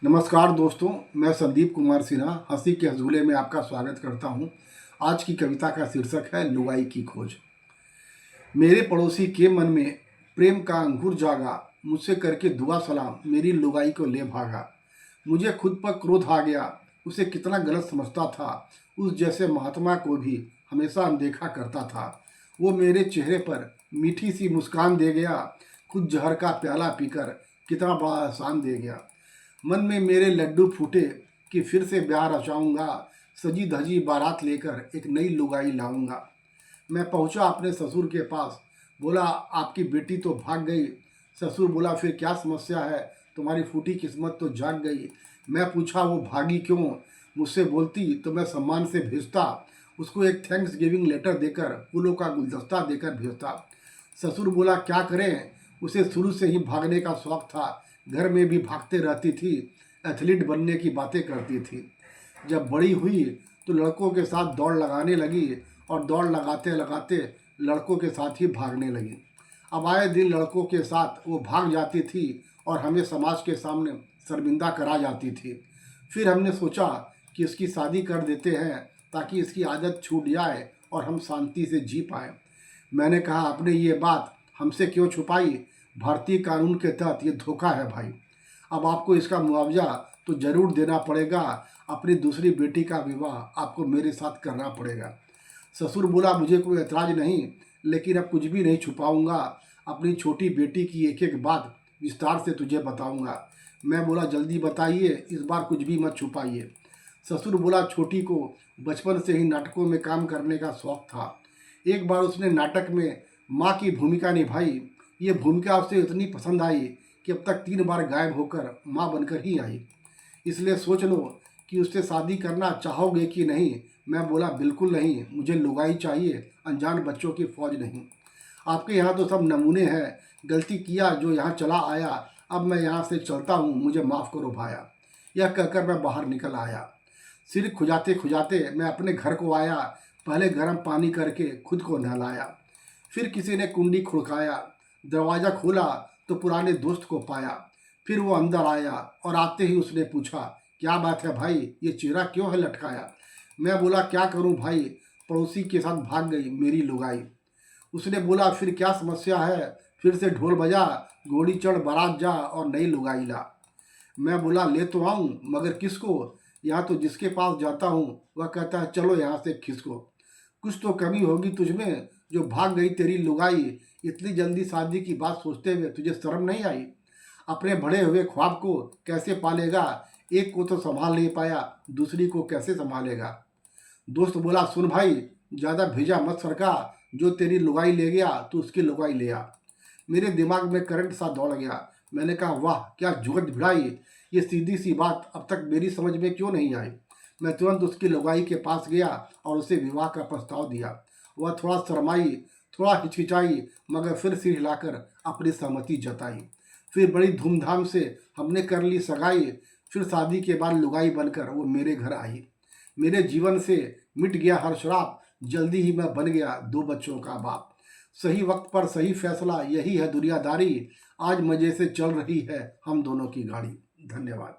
नमस्कार दोस्तों, मैं संदीप कुमार सिन्हा हंसी के हजूले में आपका स्वागत करता हूं। आज की कविता का शीर्षक है लुगाई की खोज। मेरे पड़ोसी के मन में प्रेम का अंकुर जागा, मुझसे करके दुआ सलाम मेरी लुगाई को ले भागा। मुझे खुद पर क्रोध आ गया, उसे कितना गलत समझता था। उस जैसे महात्मा को भी हमेशा अनदेखा करता था। वो मेरे चेहरे पर मीठी सी मुस्कान दे गया, खुद जहर का प्याला पीकर कितना बड़ा एहसान दे गया। मन में मेरे लड्डू फूटे कि फिर से ब्याह रचाऊंगा, सजी धजी बारात लेकर एक नई लुगाई लाऊंगा। मैं पहुंचा अपने ससुर के पास, बोला आपकी बेटी तो भाग गई। ससुर बोला फिर क्या समस्या है, तुम्हारी फूटी किस्मत तो जाग गई। मैं पूछा वो भागी क्यों, मुझसे बोलती तो मैं सम्मान से भेजता, उसको एक थैंक्स गिविंग लेटर देकर फूलों का गुलदस्ता देकर भेजता। ससुर बोला क्या करें, उसे शुरू से ही भागने का शौक था, घर में भी भागते रहती थी, एथलीट बनने की बातें करती थी। जब बड़ी हुई तो लड़कों के साथ दौड़ लगाने लगी और दौड़ लगाते लगाते लड़कों के साथ ही भागने लगी। अब आए दिन लड़कों के साथ वो भाग जाती थी और हमें समाज के सामने शर्मिंदा करा जाती थी। फिर हमने सोचा कि इसकी शादी कर देते हैं ताकि इसकी आदत छूट जाए और हम शांति से जी पाएँ। मैंने कहा आपने ये बात हमसे क्यों छुपाई, भारतीय कानून के तहत ये धोखा है भाई। अब आपको इसका मुआवजा तो ज़रूर देना पड़ेगा, अपनी दूसरी बेटी का विवाह आपको मेरे साथ करना पड़ेगा। ससुर बोला मुझे कोई ऐतराज़ नहीं, लेकिन अब कुछ भी नहीं छुपाऊंगा, अपनी छोटी बेटी की एक एक बात विस्तार से तुझे बताऊंगा। मैं बोला जल्दी बताइए, इस बार कुछ भी मत छुपाइए। ससुर बोला छोटी को बचपन से ही नाटकों में काम करने का शौक था। एक बार उसने नाटक में माँ की भूमिका निभाई। ये भूमिका उसे इतनी पसंद आई कि अब तक 3 बार गायब होकर माँ बनकर ही आई। इसलिए सोच लो कि उससे शादी करना चाहोगे कि नहीं। मैं बोला बिल्कुल नहीं, मुझे लुगाई चाहिए, अनजान बच्चों की फौज नहीं। आपके यहाँ तो सब नमूने हैं, गलती किया जो यहाँ चला आया, अब मैं यहाँ से चलता हूँ, मुझे माफ़ करो भाया। यह कहकर मैं बाहर निकल आया। सिर खुजाते खुजाते मैं अपने घर को आया। पहले गर्म पानी करके खुद को नहलाया, फिर किसी ने कुंडी खुड़काया। दरवाज़ा खोला तो पुराने दोस्त को पाया। फिर वो अंदर आया और आते ही उसने पूछा क्या बात है भाई, ये चेहरा क्यों है लटकाया। मैं बोला क्या करूं भाई, पड़ोसी के साथ भाग गई मेरी लुगाई। उसने बोला फिर क्या समस्या है, फिर से ढोल बजा, घोड़ी चढ़ बारात जा और नई लुगाई ला। मैं बोला ले तो आऊँ मगर किसको, यहाँ तो जिसके पास जाता हूँ वह कहता है चलो यहाँ से खिसको। कुछ तो कमी होगी तुझमें जो भाग गई तेरी लुगाई, इतनी जल्दी शादी की बात सोचते हुए तुझे शर्म नहीं आई। अपने बड़े हुए ख्वाब को कैसे पालेगा, एक को तो संभाल नहीं पाया, दूसरी को कैसे संभालेगा। दोस्त बोला सुन भाई, ज़्यादा भेजा मत सरका, जो तेरी लुगाई ले गया तो उसकी लुगाई ले आ। मेरे दिमाग में करंट सा दौड़ गया। मैंने कहा वाह क्या जुगत भिड़ाई, ये सीधी सी बात अब तक मेरी समझ में क्यों नहीं आई। मैं तुरंत उसकी लुगाई के पास गया और उसे विवाह का प्रस्ताव दिया। वह थोड़ा शर्माई, थोड़ा हिचकिचाई, मगर फिर सिर हिलाकर अपनी सहमति जताई। फिर बड़ी धूमधाम से हमने कर ली सगाई। फिर शादी के बाद लुगाई बनकर वो मेरे घर आई। मेरे जीवन से मिट गया हर श्राप, जल्दी ही मैं बन गया 2 बच्चों का बाप। सही वक्त पर सही फैसला, यही है दुनियादारी, आज मज़े से चल रही है हम दोनों की गाड़ी। धन्यवाद।